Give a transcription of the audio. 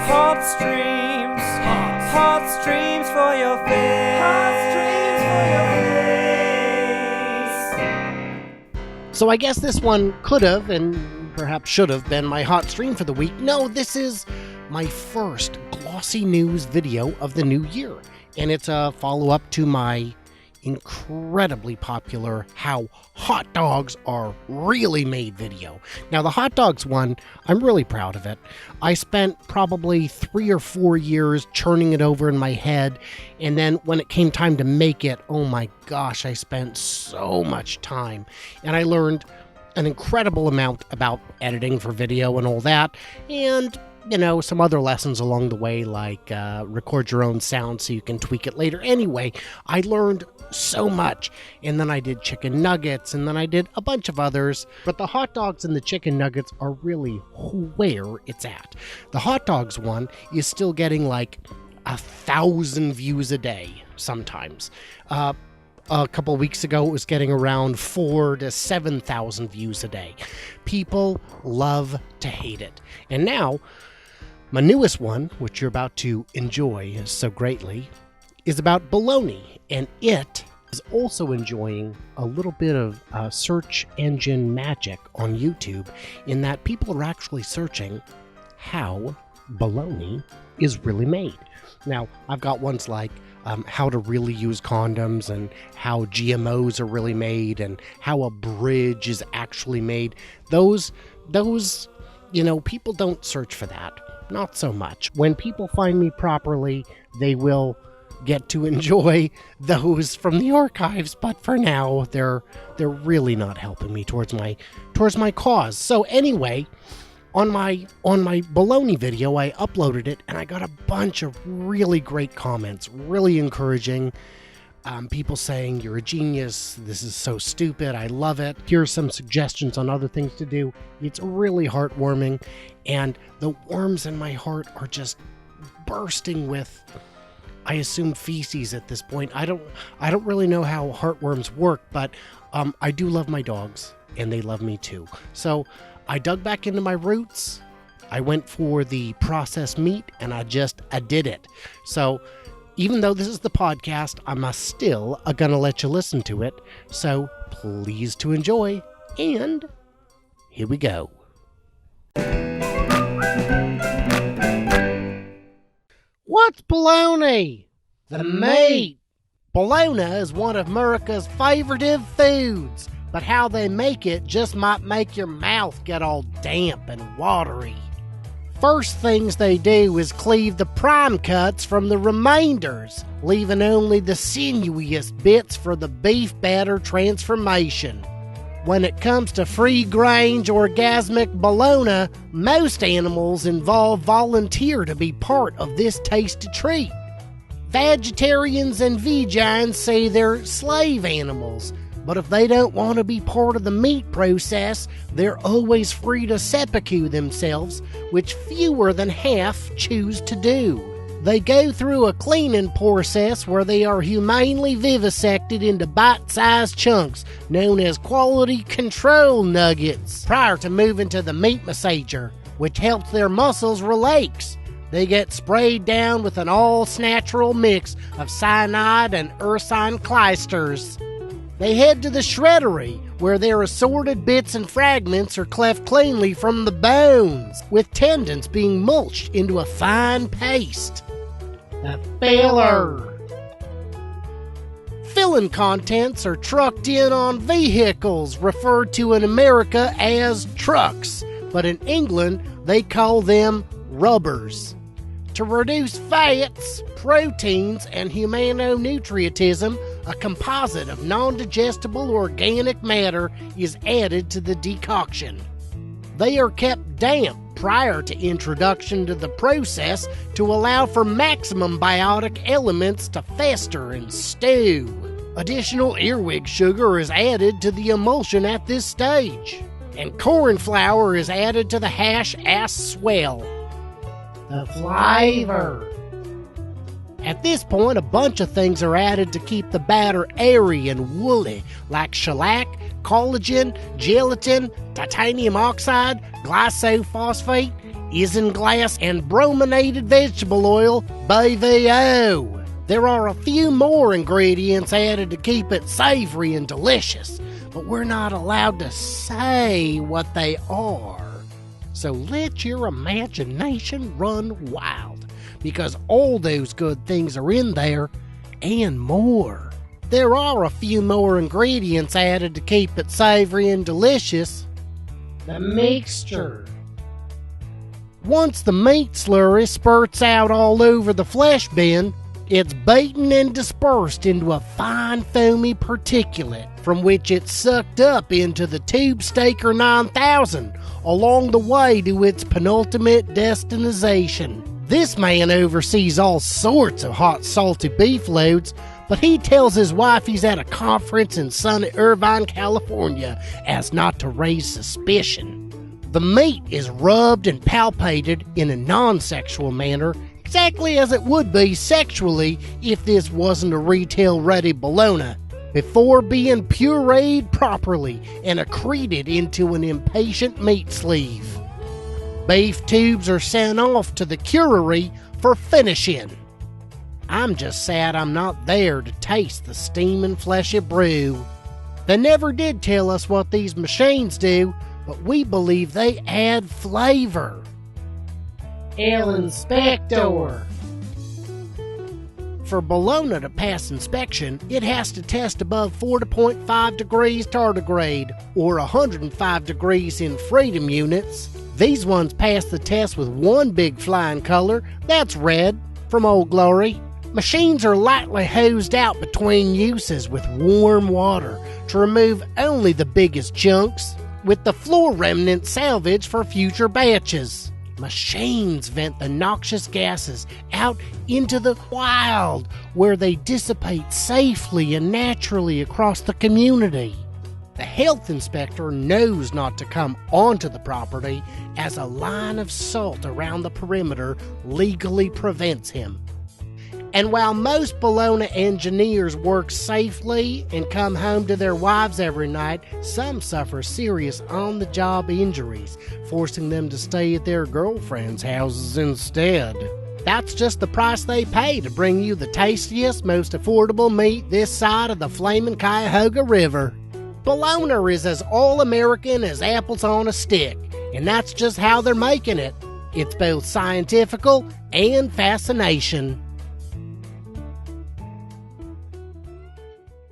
Hot streams. Hot streams for your face. Hot streams for your face. So I guess this one could have and perhaps should have been my hot stream for the week. No, this is my first glossy news video of the new year. And it's a follow-up to my incredibly popular How Hot Dogs Are Really Made video. Now, the hot dogs one, I'm really proud of it. I spent probably 3 or 4 years churning it over in my head, and then when it came time to make it, oh my gosh, I spent so much time. And I learned an incredible amount about editing for video and all that, and some other lessons along the way, like record your own sound so you can tweak it later. Anyway, I learned so much, and then I did chicken nuggets, and then I did a bunch of others, but the hot dogs and the chicken nuggets are really where it's at. The hot dogs one is still getting like 1,000 views a day sometimes. A couple weeks ago, it was getting around 4,000 to 7,000 views a day. People love to hate it. And now, my newest one, which you're about to enjoy so greatly, is about Bologna, and it is also enjoying a little bit of search engine magic on YouTube, in that people are actually searching how bologna is really made. Now, I've got ones like how to really use condoms, and how GMOs are really made, and how a bridge is actually made. Those, people don't search for that. Not so much. When people find me properly, they will get to enjoy those from the archives, but for now, they're really not helping me towards my cause. So anyway, on my bologna video, I uploaded it, and I got a bunch of really great comments, really encouraging. People saying, "You're a genius, this is so stupid, I love it. Here's some suggestions on other things to do." It's really heartwarming, and the worms in my heart are just bursting with, I assume, feces at this point. I don't really know how heartworms work, but I do love my dogs, and they love me too. So I dug back into my roots. I went for the processed meat, and I did it. So even though this is the podcast, I'm still gonna let you listen to it. So please to enjoy, and here we go. What's bologna? The meat. Bologna is one of America's favorite foods, but how they make it just might make your mouth get all damp and watery. First things they do is cleave the prime cuts from the remainders, leaving only the sinewy-est bits for the beef batter transformation. When it comes to free-range orgasmic bologna, most animals involved volunteer to be part of this tasty treat. Vegetarians and vegans say they're slave animals, but if they don't want to be part of the meat process, they're always free to sepuku themselves, which fewer than half choose to do. They go through a cleaning process where they are humanely vivisected into bite-sized chunks known as quality control nuggets prior to moving to the meat massager, which helps their muscles relax. They get sprayed down with an all-natural mix of cyanide and ursine clysters. They head to the shreddery, where their assorted bits and fragments are cleft cleanly from the bones, with tendons being mulched into a fine paste. The filler. Filling contents are trucked in on vehicles, referred to in America as trucks, but in England they call them rubbers. To reduce fats, proteins, and humanonutrietism, a composite of non-digestible organic matter is added to the decoction. They are kept damp prior to introduction to the process to allow for maximum biotic elements to fester and stew. Additional earwig sugar is added to the emulsion at this stage, and corn flour is added to the hash as swell. The flavor. At this point, a bunch of things are added to keep the batter airy and woolly, like shellac, collagen, gelatin, titanium oxide, glyphosate, isinglass, and brominated vegetable oil, BVO. There are a few more ingredients added to keep it savory and delicious, but we're not allowed to say what they are. So let your imagination run wild, because all those good things are in there and more. There are a few more ingredients added to keep it savory and delicious. The mixture. Once the meat slurry spurts out all over the flesh bin, it's beaten and dispersed into a fine foamy particulate from which it's sucked up into the Tube Staker 9000 along the way to its penultimate destination. This man oversees all sorts of hot salty beef loads, but he tells his wife he's at a conference in sunny Irvine, California, as not to raise suspicion. The meat is rubbed and palpated in a non-sexual manner, exactly as it would be sexually if this wasn't a retail-ready bologna, before being pureed properly and accreted into an impatient meat sleeve. Beef tubes are sent off to the curery for finishing. I'm just sad I'm not there to taste the steaming fleshy brew. They never did tell us what these machines do, but we believe they add flavor. El Inspector. For bologna to pass inspection, it has to test above 40.5 degrees tardigrade, or 105 degrees in freedom units. These ones pass the test with one big flying color, that's red, from Old Glory. Machines are lightly hosed out between uses with warm water to remove only the biggest chunks, with the floor remnants salvaged for future batches. Machines vent the noxious gases out into the wild, where they dissipate safely and naturally across the community. The health inspector knows not to come onto the property, as a line of salt around the perimeter legally prevents him. And while most bologna engineers work safely and come home to their wives every night, some suffer serious on-the-job injuries, forcing them to stay at their girlfriends' houses instead. That's just the price they pay to bring you the tastiest, most affordable meat this side of the flaming Cuyahoga River. Bologna is as all-American as apples on a stick, and that's just how they're making it. It's both scientifical and fascination.